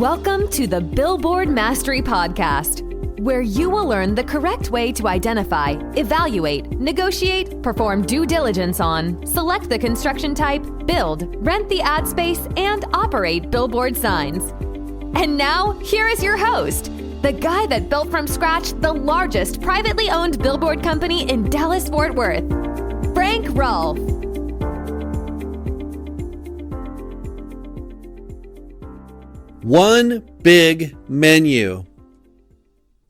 Welcome to the Billboard Mastery Podcast, where you will learn the correct way to identify, evaluate, negotiate, perform due diligence on, select the construction type, build, rent the ad space, and operate billboard signs. And now, here is your host, the guy that built from scratch the largest privately owned billboard company in Dallas-Fort Worth, Frank Rolfe. One big menu.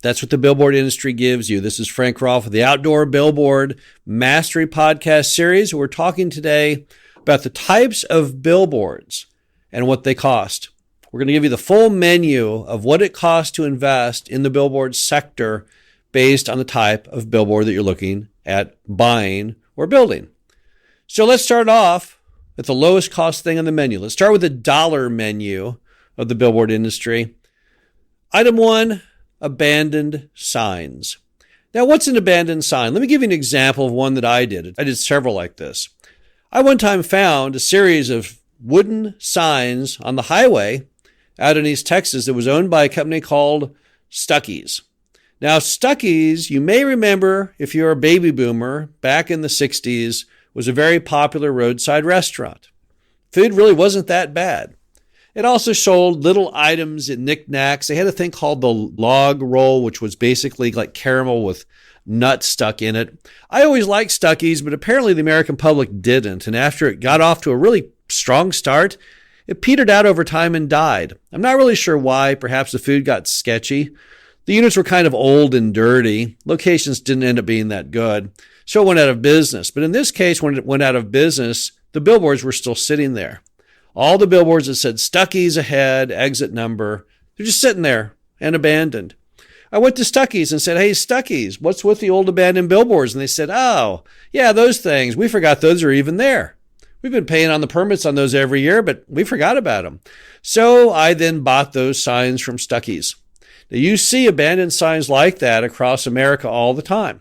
That's what the billboard industry gives you. This is Frank Rolfe of the Outdoor Billboard Mastery Podcast Series. We're talking today about the types of billboards and what they cost. We're going to give you the full menu of what it costs to invest in the billboard sector based on the type of billboard that you're looking at buying or building. So let's start off at the lowest cost thing on the menu. Let's start with the dollar menu of the billboard industry. Item one, abandoned signs. Now, what's an abandoned sign? Let me give you an example of one that I did. I did several like this. I one time found a series of wooden signs on the highway out in East Texas that was owned by a company called Stuckey's. Now, Stuckey's, you may remember if you're a baby boomer, back in the 60s, was a very popular roadside restaurant. Food really wasn't that bad. It also sold little items and knickknacks. They had a thing called the log roll, which was basically like caramel with nuts stuck in it. I always liked Stuckey's, but apparently the American public didn't. And after it got off to a really strong start, it petered out over time and died. I'm not really sure why. Perhaps the food got sketchy. The units were kind of old and dirty. Locations didn't end up being that good. So it went out of business. But in this case, when it went out of business, the billboards were still sitting there. All the billboards that said Stuckey's ahead, exit number, they're just sitting there and abandoned. I went to Stuckey's and said, hey, Stuckey's, what's with the old abandoned billboards? And they said, oh, yeah, those things. We forgot those are even there. We've been paying on the permits on those every year, but we forgot about them. So I then bought those signs from Stuckey's. Now, you see abandoned signs like that across America all the time.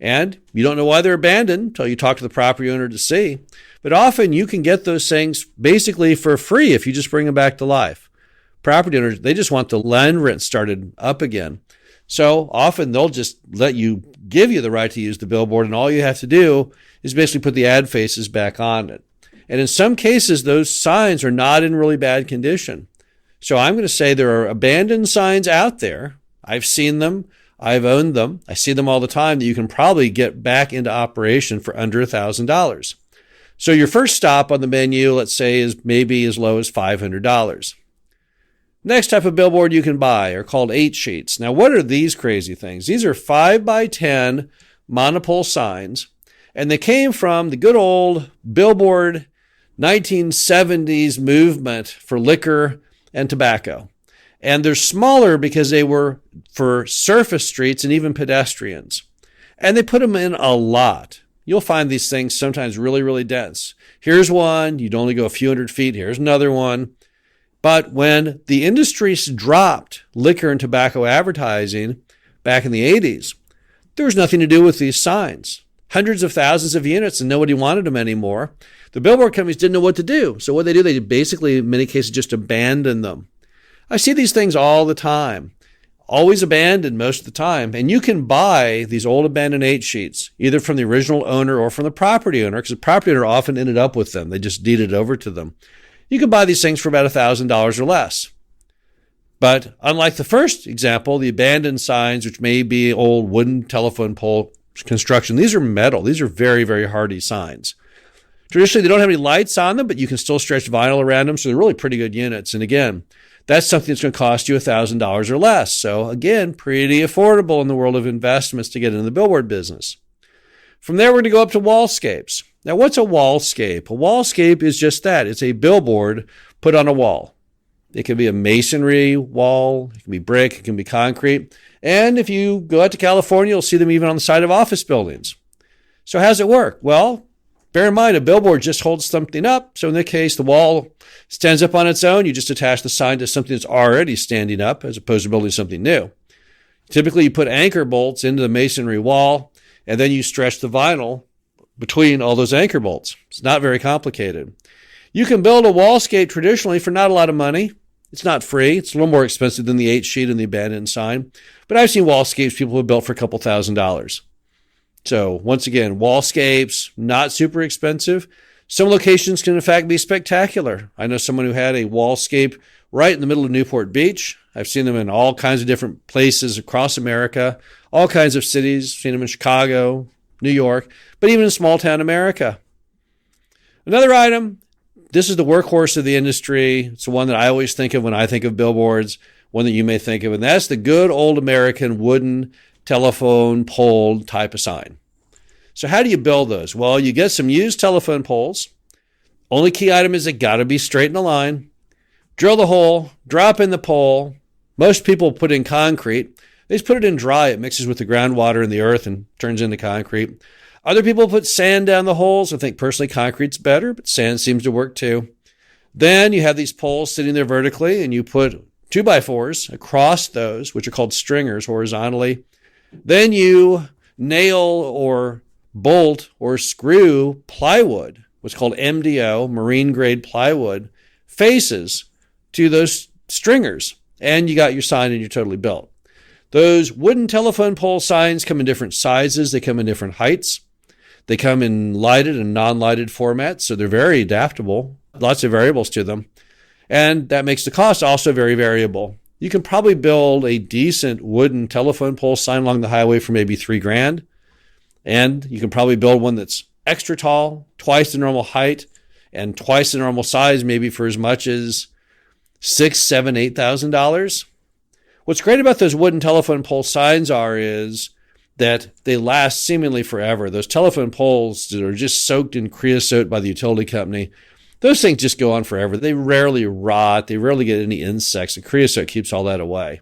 And you don't know why they're abandoned until you talk to the property owner to see. But often you can get those things basically for free if you just bring them back to life. Property owners, they just want the land rent started up again. So often they'll just give you the right to use the billboard, and all you have to do is basically put the ad faces back on it. And in some cases, those signs are not in really bad condition. So I'm going to say there are abandoned signs out there. I've seen them. I've owned them. I see them all the time that you can probably get back into operation for under $1,000. So your first stop on the menu, let's say, is maybe as low as $500. Next type of billboard you can buy are called 8 sheets. Now, what are these crazy things? These are 5x10 monopole signs, and they came from the good old Billboard 1970s movement for liquor and tobacco. And they're smaller because they were for surface streets and even pedestrians. And they put them in a lot. You'll find these things sometimes really, really dense. Here's one. You'd only go a few hundred feet. Here's another one. But when the industry dropped liquor and tobacco advertising back in the 80s, there was nothing to do with these signs. Hundreds of thousands of units, and nobody wanted them anymore. The billboard companies didn't know what to do. So what they do, they basically, in many cases, just abandon them. I see these things all the time. Always abandoned most of the time. And you can buy these old abandoned 8 sheets, either from the original owner or from the property owner, because the property owner often ended up with them. They just deeded over to them. You can buy these things for about $1,000 or less. But unlike the first example, the abandoned signs, which may be old wooden telephone pole construction, these are metal. These are very, very hardy signs. Traditionally, they don't have any lights on them, but you can still stretch vinyl around them, so they're really pretty good units. And again, that's something that's going to cost you $1,000 or less. So again, pretty affordable in the world of investments to get into the billboard business. From there, we're going to go up to wallscapes. Now, what's a wallscape? A wallscape is just that. It's a billboard put on a wall. It can be a masonry wall. It can be brick. It can be concrete. And if you go out to California, you'll see them even on the side of office buildings. So how does it work? Well, bear in mind, a billboard just holds something up. So in this case, the wall stands up on its own. You just attach the sign to something that's already standing up as opposed to building something new. Typically, you put anchor bolts into the masonry wall, and then you stretch the vinyl between all those anchor bolts. It's not very complicated. You can build a wallscape traditionally for not a lot of money. It's not free. It's a little more expensive than the 8-sheet and the abandoned sign. But I've seen wallscapes people have built for a couple $1,000s. So once again, wallscapes, not super expensive. Some locations can in fact be spectacular. I know someone who had a wallscape right in the middle of Newport Beach. I've seen them in all kinds of different places across America, all kinds of cities. Seen them in Chicago, New York, but even in small town America. Another item, this is the workhorse of the industry. It's the one that I always think of when I think of billboards, one that you may think of, and that's the good old American wooden telephone pole type of sign. So how do you build those? Well, you get some used telephone poles. Only key item is they got to be straight in a line. Drill the hole, drop in the pole. Most people put in concrete. They just put it in dry. It mixes with the groundwater and the earth and turns into concrete. Other people put sand down the holes. I think personally concrete's better, but sand seems to work too. Then you have these poles sitting there vertically, and you put 2x4s across those, which are called stringers horizontally. Then you nail or bolt or screw plywood, what's called MDO, marine grade plywood, faces to those stringers. And you got your sign and you're totally built. Those wooden telephone pole signs come in different sizes. They come in different heights. They come in lighted and non-lighted formats, so they're very adaptable. Lots of variables to them. And that makes the cost also very variable. You can probably build a decent wooden telephone pole sign along the highway for maybe $3,000. And you can probably build one that's extra tall, twice the normal height, and twice the normal size, maybe for as much as $6,000, $7,000, $8,000. What's great about those wooden telephone pole signs is that they last seemingly forever. Those telephone poles that are just soaked in creosote by the utility company, those things just go on forever. They rarely rot. They rarely get any insects. The creosote keeps all that away.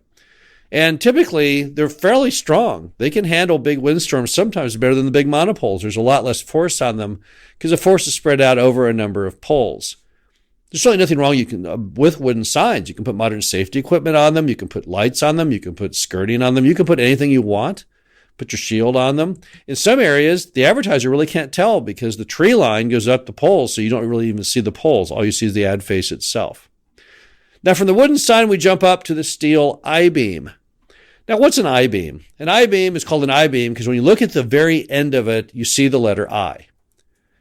And typically, they're fairly strong. They can handle big windstorms sometimes better than the big monopoles. There's a lot less force on them because the force is spread out over a number of poles. There's certainly nothing wrong with wooden signs. You can put modern safety equipment on them. You can put lights on them. You can put skirting on them. You can put anything you want. Put your shield on them. In some areas, the advertiser really can't tell because the tree line goes up the poles, so you don't really even see the poles. All you see is the ad face itself. Now, from the wooden sign, we jump up to the steel I-beam. Now, what's an I-beam? An I-beam is called an I-beam because when you look at the very end of it, you see the letter I.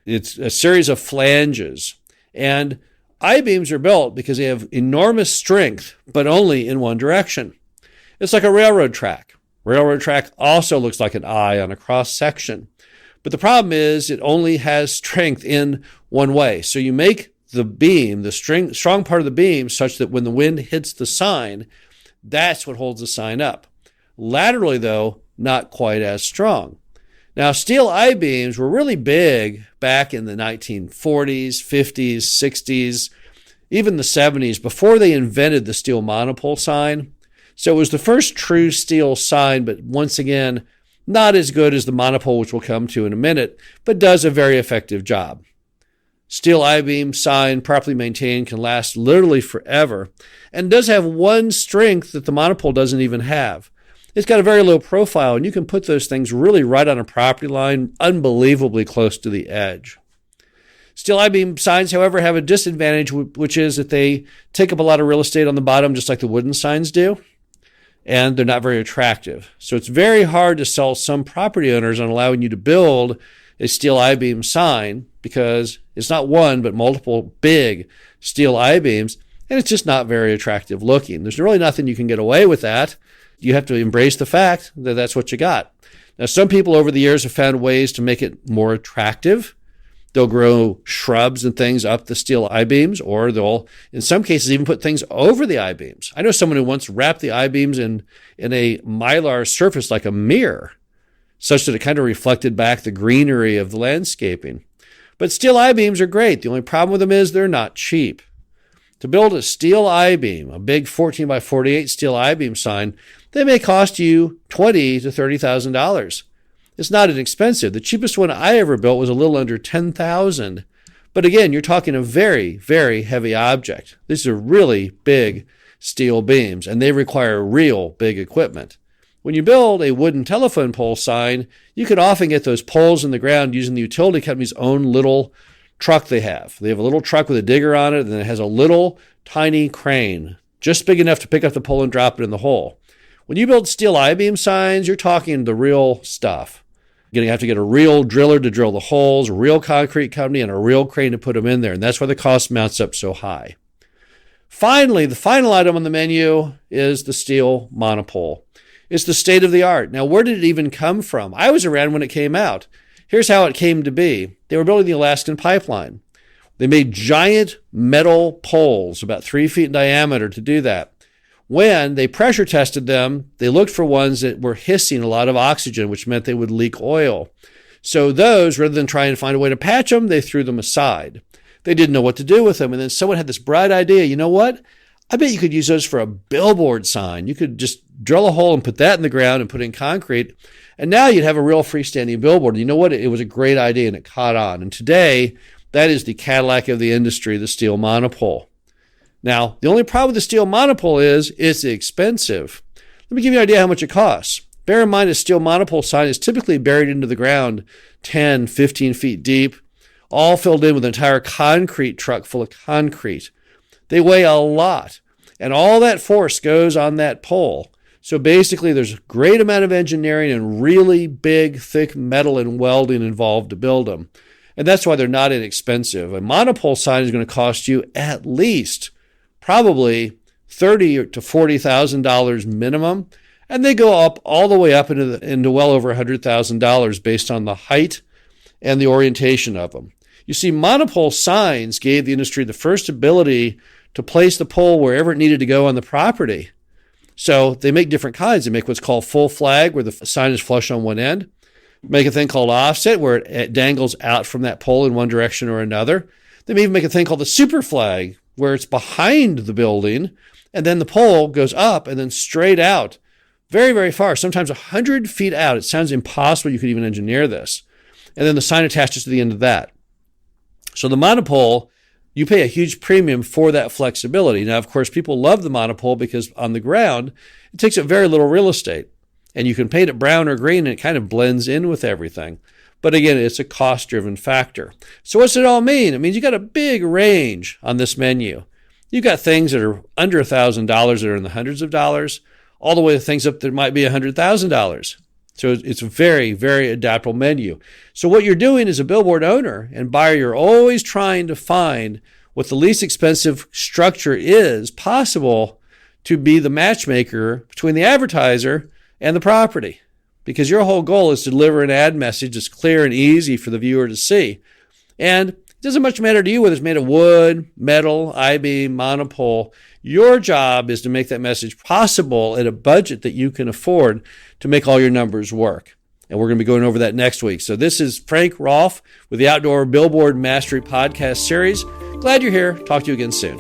It's a series of flanges. And I-beams are built because they have enormous strength, but only in one direction. It's like a railroad track. Railroad track also looks like an I on a cross section. But the problem is it only has strength in one way. So you make the beam, the strong part of the beam, such that when the wind hits the sign, that's what holds the sign up. Laterally, though, not quite as strong. Now, steel I-beams were really big back in the 1940s, 50s, 60s, even the 70s, before they invented the steel monopole sign. So it was the first true steel sign, but once again, not as good as the monopole, which we'll come to in a minute, but does a very effective job. Steel I-beam sign, properly maintained, can last literally forever, and does have one strength that the monopole doesn't even have. It's got a very low profile, and you can put those things really right on a property line, unbelievably close to the edge. Steel I-beam signs, however, have a disadvantage, which is that they take up a lot of real estate on the bottom, just like the wooden signs do, and they're not very attractive. So it's very hard to sell some property owners on allowing you to build a steel I-beam sign because it's not one, but multiple big steel I-beams, and it's just not very attractive looking. There's really nothing you can get away with that. You have to embrace the fact that that's what you got. Now, some people over the years have found ways to make it more attractive. They'll grow shrubs and things up the steel I-beams, or they'll, in some cases, even put things over the I-beams. I know someone who once wrapped the I-beams in a mylar surface like a mirror, such that it kind of reflected back the greenery of the landscaping. But steel I-beams are great. The only problem with them is they're not cheap. To build a steel I-beam, a big 14 by 48 steel I-beam sign, they may cost you $20,000 to $30,000. It's not inexpensive. The cheapest one I ever built was a little under $10,000. But again, you're talking a very, very heavy object. These are really big steel beams, and they require real big equipment. When you build a wooden telephone pole sign, you can often get those poles in the ground using the utility company's own little truck they have. They have a little truck with a digger on it, and then it has a little tiny crane just big enough to pick up the pole and drop it in the hole. When you build steel I-beam signs, you're talking the real stuff. You're going to have to get a real driller to drill the holes, a real concrete company, and a real crane to put them in there. And that's why the cost mounts up so high. Finally, the final item on the menu is the steel monopole. It's the state of the art. Now, where did it even come from? I was around when it came out. Here's how it came to be. They were building the Alaskan pipeline. They made giant metal poles about 3 feet in diameter to do that. When they pressure tested them, they looked for ones that were hissing a lot of oxygen, which meant they would leak oil. So those, rather than trying to find a way to patch them, they threw them aside. They didn't know what to do with them. And then someone had this bright idea. You know what? I bet you could use those for a billboard sign. You could just drill a hole and put that in the ground and put in concrete. And now you'd have a real freestanding billboard. You know what? It was a great idea and it caught on. And today, that is the Cadillac of the industry, the steel monopole. Now, the only problem with the steel monopole is it's expensive. Let me give you an idea how much it costs. Bear in mind, a steel monopole sign is typically buried into the ground 10, 15 feet deep, all filled in with an entire concrete truck full of concrete. They weigh a lot, and all that force goes on that pole. So basically, there's a great amount of engineering and really big, thick metal and welding involved to build them. And that's why they're not inexpensive. A monopole sign is going to cost you at least probably $30,000 to $40,000 minimum, and they go up all the way up into well over $100,000 based on the height and the orientation of them. You see, monopole signs gave the industry the first ability to place the pole wherever it needed to go on the property. So they make different kinds. They make what's called full flag, where the sign is flush on one end. Make a thing called offset, where it dangles out from that pole in one direction or another. They may even make a thing called the super flag, where it's behind the building, and then the pole goes up and then straight out very, very far, sometimes 100 feet out. It sounds impossible you could even engineer this. And then the sign attaches to the end of that. So the monopole, you pay a huge premium for that flexibility. Now, of course, people love the monopole because on the ground, it takes up very little real estate. And you can paint it brown or green, and it kind of blends in with everything. But again, it's a cost-driven factor. So what's it all mean? It means you got a big range on this menu. You've got things that are under $1,000 that are in the hundreds of dollars, all the way to things up that might be $100,000. So it's a very, very adaptable menu. So what you're doing as a billboard owner and buyer, you're always trying to find what the least expensive structure is possible to be the matchmaker between the advertiser and the property. Because your whole goal is to deliver an ad message that's clear and easy for the viewer to see. And it doesn't much matter to you whether it's made of wood, metal, I-beam, monopole. Your job is to make that message possible at a budget that you can afford to make all your numbers work. And we're going to be going over that next week. So this is Frank Rolfe with the Outdoor Billboard Mastery Podcast Series. Glad you're here. Talk to you again soon.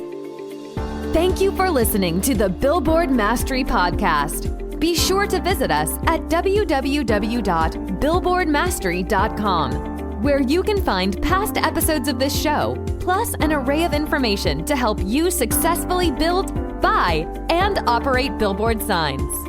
Thank you for listening to the Billboard Mastery Podcast. Be sure to visit us at www.billboardmastery.com, where you can find past episodes of this show, plus an array of information to help you successfully build, buy, and operate billboard signs.